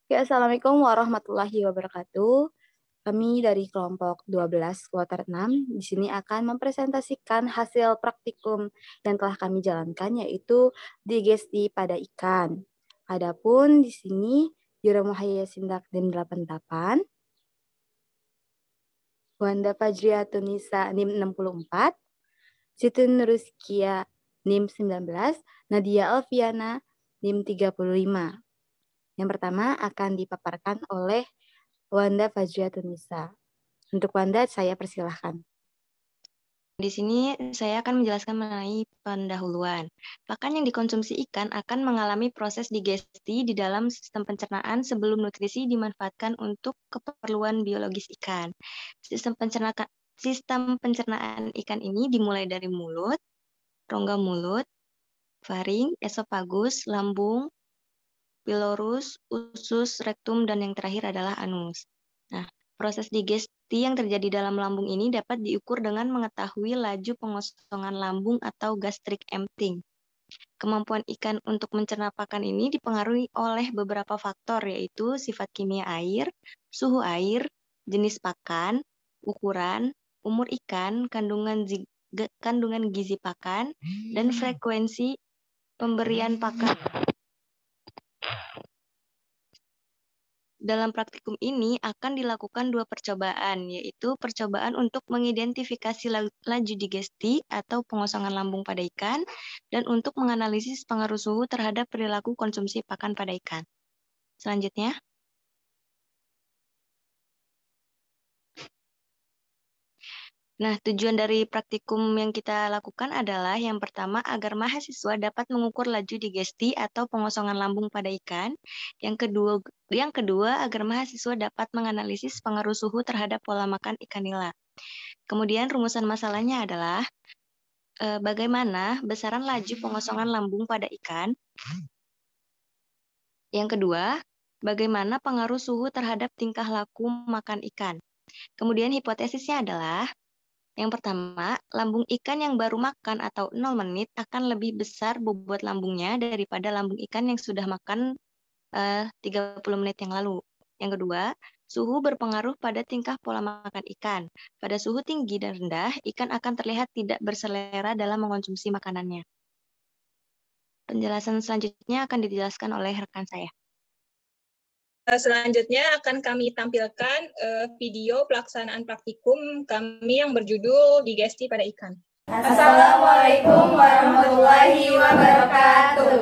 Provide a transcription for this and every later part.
Ya, Assalamualaikum warahmatullahi wabarakatuh. Kami dari kelompok 12 Kloter 6 di sini akan mempresentasikan hasil praktikum yang telah kami jalankan, yaitu digesti pada ikan. Adapun di sini Yura Muhayya Sindak NIM 88, Wanda Fajria Tunisa NIM 64, Siti Nuruskia NIM 19, Nadia Alfiana NIM 35. Yang pertama akan dipaparkan oleh Wanda Fajria Tunisa. Untuk Wanda, saya persilahkan. Di sini saya akan menjelaskan mengenai pendahuluan. Pakan yang dikonsumsi ikan akan mengalami proses digesti di dalam sistem pencernaan sebelum nutrisi dimanfaatkan untuk keperluan biologis ikan. Sistem pencernaan ikan ini dimulai dari mulut, rongga mulut, faring, esofagus, lambung, pylorus, usus, rektum, dan yang terakhir adalah anus. Nah, proses digesti yang terjadi dalam lambung ini dapat diukur dengan mengetahui laju pengosongan lambung atau gastric emptying. Kemampuan ikan untuk mencerna pakan ini dipengaruhi oleh beberapa faktor, yaitu sifat kimia air, suhu air, jenis pakan, ukuran, umur ikan, kandungan gizi pakan, dan frekuensi pemberian pakan. Dalam praktikum ini akan dilakukan dua percobaan, yaitu percobaan untuk mengidentifikasi laju digesti atau pengosongan lambung pada ikan, dan untuk menganalisis pengaruh suhu terhadap perilaku konsumsi pakan pada ikan. Selanjutnya, tujuan dari praktikum yang kita lakukan adalah yang pertama agar mahasiswa dapat mengukur laju digesti atau pengosongan lambung pada ikan. Yang kedua agar mahasiswa dapat menganalisis pengaruh suhu terhadap pola makan ikan nila. Kemudian rumusan masalahnya adalah bagaimana besaran laju pengosongan lambung pada ikan. Yang kedua, bagaimana pengaruh suhu terhadap tingkah laku makan ikan. Kemudian hipotesisnya adalah yang pertama, lambung ikan yang baru makan atau 0 menit akan lebih besar bobot lambungnya daripada lambung ikan yang sudah makan 30 menit yang lalu. Yang kedua, suhu berpengaruh pada tingkah pola makan ikan. Pada suhu tinggi dan rendah, ikan akan terlihat tidak berselera dalam mengonsumsi makanannya. Penjelasan selanjutnya akan dijelaskan oleh rekan saya. Selanjutnya akan kami tampilkan video pelaksanaan praktikum kami yang berjudul digesti pada ikan. Assalamualaikum warahmatullahi wabarakatuh.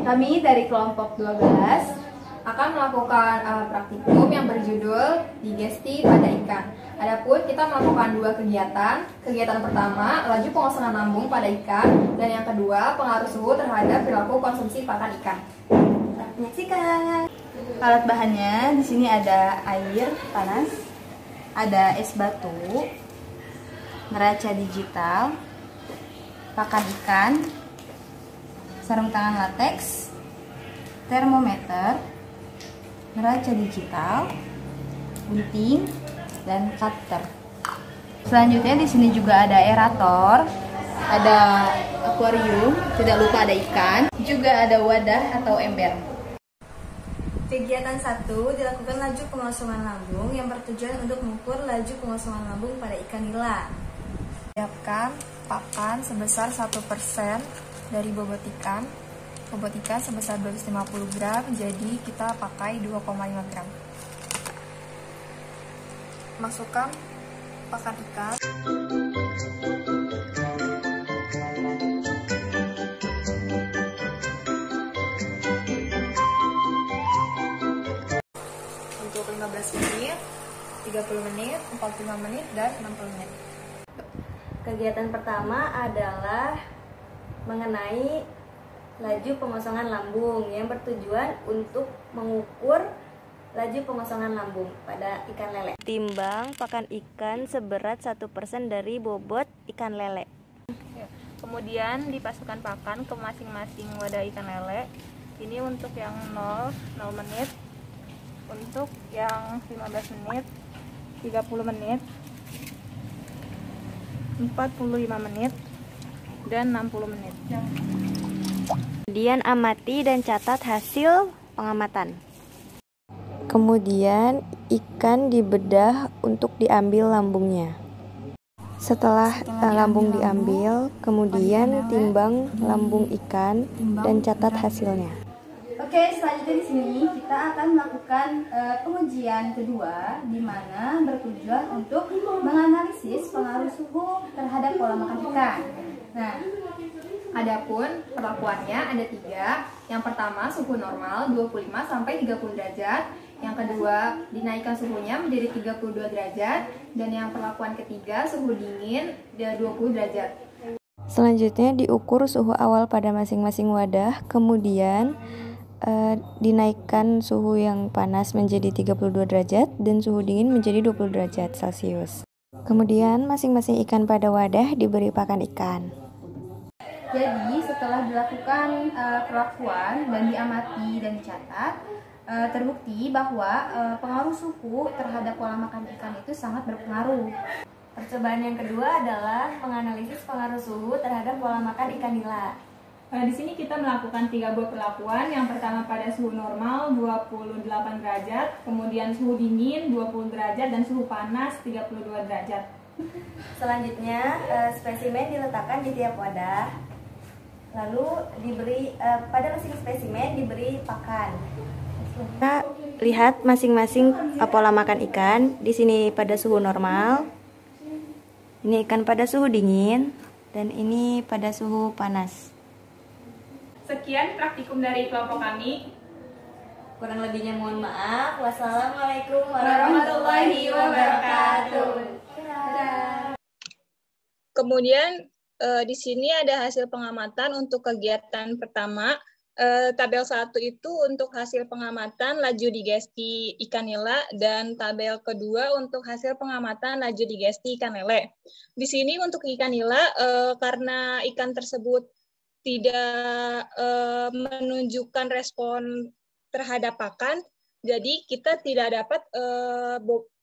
Kami dari kelompok 12 akan melakukan praktikum yang berjudul digesti pada ikan. Adapun kita melakukan dua kegiatan. Kegiatan pertama, laju pengosongan lambung pada ikan, dan yang kedua, pengaruh suhu terhadap perilaku konsumsi pakan ikan. Menyaksikan. Alat bahannya di sini ada air panas, ada es batu, neraca digital, pakan ikan, sarung tangan lateks, termometer, neraca digital, gunting, dan cutter. Selanjutnya di sini juga ada aerator, ada akuarium, tidak lupa ada ikan, juga ada wadah atau ember. Kegiatan 1 dilakukan laju pengosongan lambung yang bertujuan untuk mengukur laju pengosongan lambung pada ikan nila. Siapkan pakan sebesar 1% dari bobot ikan. Bobot ikan sebesar 250 gram, jadi kita pakai 2,5 gram. Masukkan pakan ikan. Untuk 15 menit, 30 menit, 45 menit, dan 60 menit. Kegiatan pertama adalah mengenai laju pengosongan lambung yang bertujuan untuk mengukur laju pengosongan lambung pada ikan lele. Timbang pakan ikan seberat 1% dari bobot ikan lele. Kemudian dipasukkan pakan ke masing-masing wadah ikan lele. Ini untuk yang 0 menit, untuk yang 15 menit, 30 menit, 45 menit, dan 60 menit. Kemudian amati dan catat hasil pengamatan. Kemudian ikan dibedah untuk diambil lambungnya. Setelah lambung diambil, kemudian timbang lambung ikan dan catat hasilnya. Oke, selanjutnya di sini kita akan melakukan pengujian kedua, di mana bertujuan untuk menganalisis pengaruh suhu terhadap pola makan ikan. Nah, adapun perlakuannya ada 3. Yang pertama suhu normal 25 sampai 30 derajat. Yang kedua dinaikkan suhunya menjadi 32 derajat. Dan yang perlakuan ketiga suhu dingin 20 derajat. Selanjutnya diukur suhu awal pada masing-masing wadah, kemudian dinaikkan suhu yang panas menjadi 32 derajat dan suhu dingin menjadi 20 derajat Celcius. Kemudian masing-masing ikan pada wadah diberi pakan ikan. Jadi setelah dilakukan perlakuan dan diamati dan dicatat, terbukti bahwa pengaruh suhu terhadap pola makan ikan itu sangat berpengaruh. Percobaan yang kedua adalah menganalisis pengaruh suhu terhadap pola makan ikan nila. Di sini kita melakukan 3 buah perlakuan. Yang pertama pada suhu normal 28 derajat, kemudian suhu dingin 20 derajat, dan suhu panas 32 derajat. Selanjutnya, spesimen diletakkan di tiap wadah. Lalu pada masing spesimen diberi pakan. Kita lihat masing-masing pola makan ikan. Di sini pada suhu normal. Ini ikan pada suhu dingin dan ini pada suhu panas. Sekian praktikum dari kelompok kami. Kurang lebihnya mohon maaf. Wassalamualaikum warahmatullahi wabarakatuh. Kemudian di sini ada hasil pengamatan untuk kegiatan pertama. Tabel 1 itu untuk hasil pengamatan laju digesti ikan nila, dan tabel kedua untuk hasil pengamatan laju digesti ikan lele. Di sini untuk ikan nila, karena ikan tersebut tidak menunjukkan respon terhadap pakan, jadi kita tidak dapat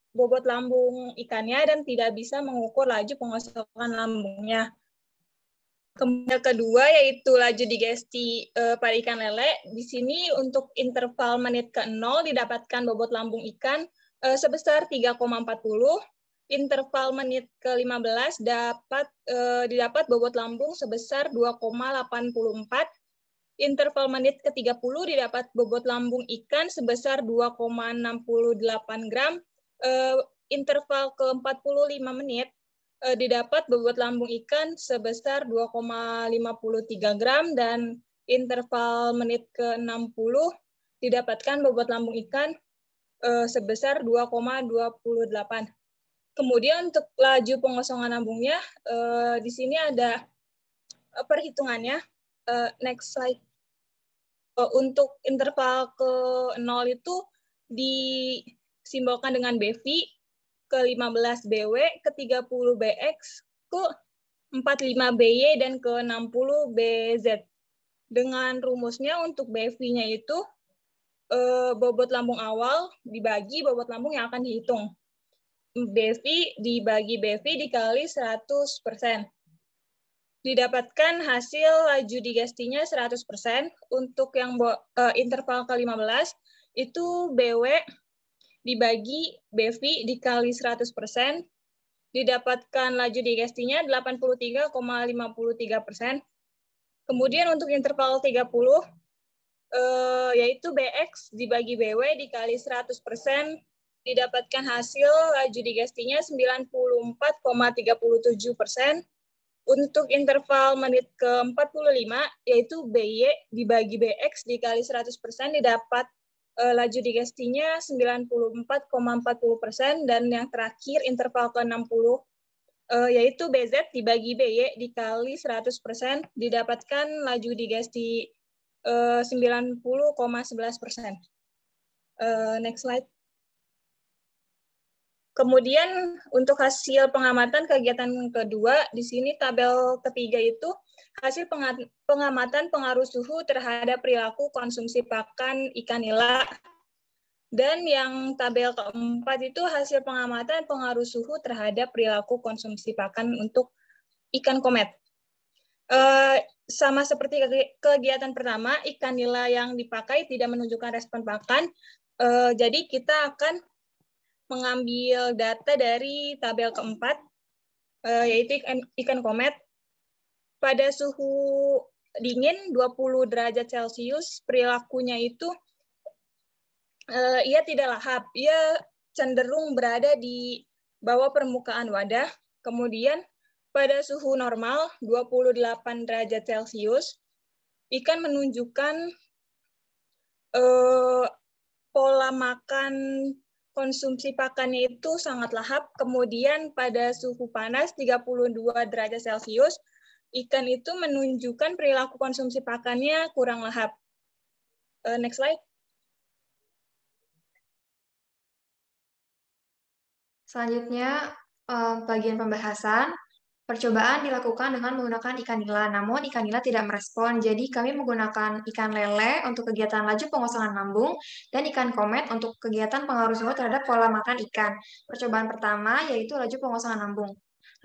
bobot lambung ikannya dan tidak bisa mengukur laju pengosongan lambungnya. Kemudian kedua yaitu laju digesti pada ikan lele. Di sini untuk interval menit ke-0 didapatkan bobot lambung ikan sebesar 3,40. Interval menit ke-15 didapat bobot lambung sebesar 2,84. Interval menit ke-30 didapat bobot lambung ikan sebesar 2,68 gram. Interval ke-45 menit didapat bobot lambung ikan sebesar 2,53 gram, dan interval menit ke-60 didapatkan bobot lambung ikan sebesar 2,28. Kemudian untuk laju pengosongan lambungnya, di sini ada perhitungannya. Next slide. Untuk interval ke-0 itu disimbolkan dengan BV, ke-15 BW, ke-30 BX, ke-45 BY, dan ke-60 BZ. Dengan rumusnya untuk BV-nya itu bobot lambung awal dibagi bobot lambung yang akan dihitung. BV dibagi BV dikali 100%. Didapatkan hasil laju digestinya 100%. Untuk yang interval ke-15 itu BW dibagi BV dikali 100%, didapatkan laju digestinya 83,53%. Kemudian untuk interval 30, yaitu BX dibagi BW dikali 100%, didapatkan hasil laju digestinya 94,37%. Untuk interval menit ke-45, yaitu BY dibagi BX dikali 100%, didapat laju digestinya 94,40%, dan yang terakhir interval ke-60 yaitu BZ dibagi BY dikali 100%, didapatkan laju digesti 90,11%. Next slide. Kemudian untuk hasil pengamatan kegiatan kedua, di sini tabel ketiga itu hasil pengamatan pengaruh suhu terhadap perilaku konsumsi pakan ikan nila. Dan yang tabel keempat itu hasil pengamatan pengaruh suhu terhadap perilaku konsumsi pakan untuk ikan komet. Sama seperti kegiatan pertama, ikan nila yang dipakai tidak menunjukkan respon pakan, Jadi kita akan mengambil data dari tabel keempat, yaitu ikan komet. Pada suhu dingin 20 derajat Celcius, perilakunya itu ia tidak lahap, ia cenderung berada di bawah permukaan wadah. Kemudian pada suhu normal 28 derajat Celcius, ikan menunjukkan pola makan konsumsi pakannya itu sangat lahap. Kemudian pada suhu panas 32 derajat Celcius, ikan itu menunjukkan perilaku konsumsi pakannya kurang lahap. Next slide. Selanjutnya, bagian pembahasan. Percobaan dilakukan dengan menggunakan ikan nila, namun ikan nila tidak merespon. Jadi kami menggunakan ikan lele untuk kegiatan laju pengosongan lambung dan ikan komet untuk kegiatan pengaruh suhu terhadap pola makan ikan. Percobaan pertama yaitu laju pengosongan lambung.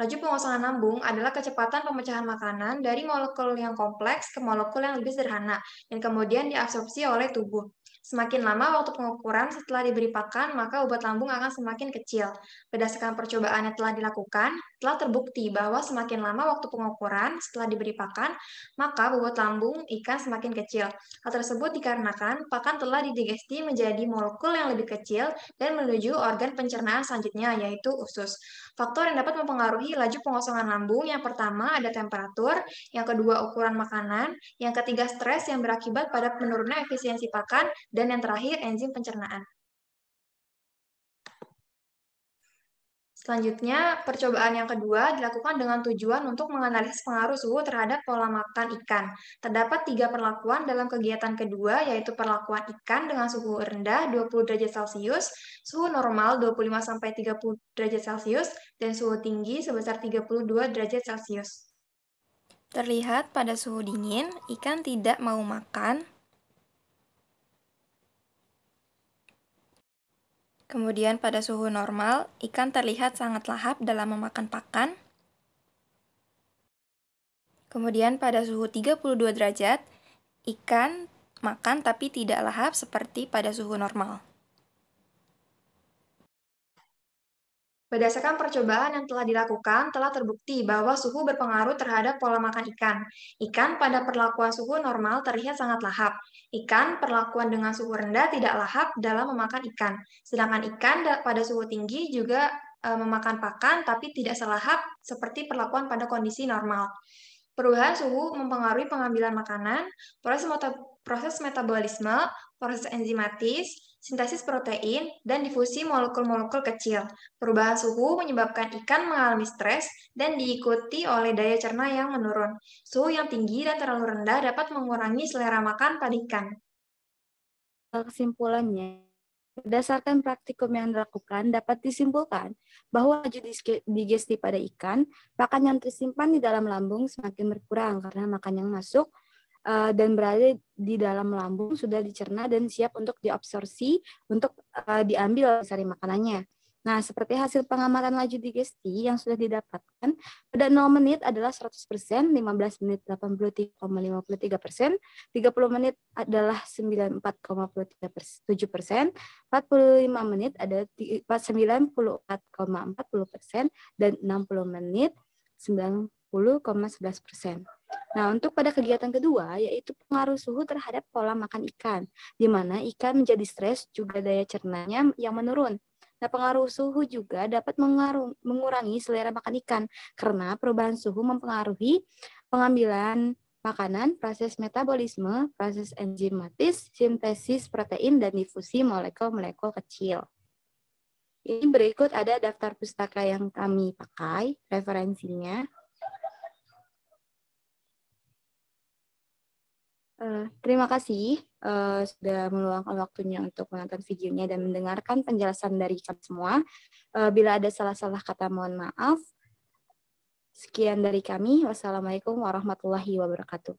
Laju pengosongan lambung adalah kecepatan pemecahan makanan dari molekul yang kompleks ke molekul yang lebih sederhana dan kemudian diabsorpsi oleh tubuh. Semakin lama waktu pengukuran setelah diberi pakan, maka bobot lambung akan semakin kecil. Berdasarkan percobaan yang telah dilakukan, telah terbukti bahwa semakin lama waktu pengukuran setelah diberi pakan, maka bobot lambung ikan semakin kecil. Hal tersebut dikarenakan pakan telah didigesti menjadi molekul yang lebih kecil dan menuju organ pencernaan selanjutnya, yaitu usus. Faktor yang dapat mempengaruhi laju pengosongan lambung yang pertama ada temperatur, yang kedua ukuran makanan, yang ketiga stres yang berakibat pada menurunnya efisiensi pakan, dan yang terakhir enzim pencernaan. Selanjutnya, percobaan yang kedua dilakukan dengan tujuan untuk menganalisis pengaruh suhu terhadap pola makan ikan. Terdapat 3 perlakuan dalam kegiatan kedua, yaitu perlakuan ikan dengan suhu rendah 20 derajat Celcius, suhu normal 25-30 derajat Celcius, dan suhu tinggi sebesar 32 derajat Celcius. Terlihat pada suhu dingin, ikan tidak mau makan. Kemudian pada suhu normal, ikan terlihat sangat lahap dalam memakan pakan. Kemudian pada suhu 32 derajat, ikan makan tapi tidak lahap seperti pada suhu normal. Berdasarkan percobaan yang telah dilakukan, telah terbukti bahwa suhu berpengaruh terhadap pola makan ikan. Ikan pada perlakuan suhu normal terlihat sangat lahap. Ikan perlakuan dengan suhu rendah tidak lahap dalam memakan ikan. Sedangkan ikan pada suhu tinggi juga memakan pakan tapi tidak selahap seperti perlakuan pada kondisi normal. Perubahan suhu mempengaruhi pengambilan makanan, proses metabolisme, proses enzimatis, sintesis protein, dan difusi molekul-molekul kecil. Perubahan suhu menyebabkan ikan mengalami stres dan diikuti oleh daya cerna yang menurun. Suhu yang tinggi dan terlalu rendah dapat mengurangi selera makan pada ikan. Kesimpulannya, berdasarkan praktikum yang dilakukan, dapat disimpulkan bahwa laju digesti pada ikan, pakan yang tersimpan di dalam lambung semakin berkurang karena makan yang masuk dan berada di dalam lambung sudah dicerna dan siap untuk diabsorpsi untuk diambil dari makanannya. Nah, seperti hasil pengamatan laju digesti yang sudah didapatkan, pada 0 menit adalah 100%, 15 menit 83,53%, 30 menit adalah 94,7%, 45 menit ada 94,40%, dan 60 menit 90,11%. Nah, untuk pada kegiatan kedua, yaitu pengaruh suhu terhadap pola makan ikan, di mana ikan menjadi stres juga daya cernanya yang menurun. Nah, pengaruh suhu juga dapat mengurangi selera makan ikan, karena perubahan suhu mempengaruhi pengambilan makanan, proses metabolisme, proses enzimatis, sintesis protein, dan difusi molekul-molekul kecil. Ini berikut ada daftar pustaka yang kami pakai, referensinya. Terima kasih sudah meluangkan waktunya untuk menonton videonya dan mendengarkan penjelasan dari kami semua. Bila ada salah-salah kata, mohon maaf. Sekian dari kami. Wassalamualaikum warahmatullahi wabarakatuh.